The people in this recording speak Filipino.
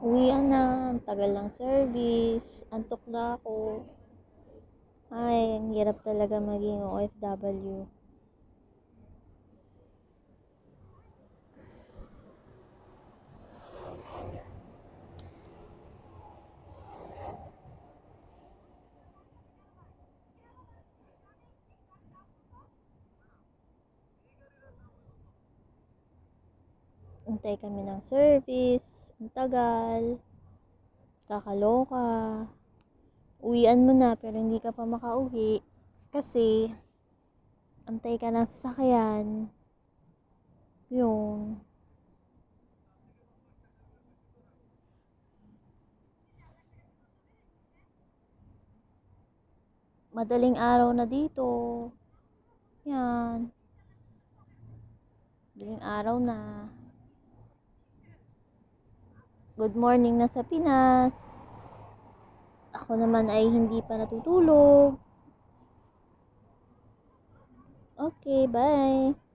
Uwian na, ang tagal ng service, antok na ako. Ay, ang hirap talaga maging OFW. Antay kami ng service, ang tagal, kakaloka. Uwian mo na pero hindi ka pa makauwi kasi antay ka ng sasakyan. Yun. Madaling araw na dito. Yan. Madaling araw na. Good morning na sa Pinas. Ako naman ay hindi pa natutulog. Okay, bye.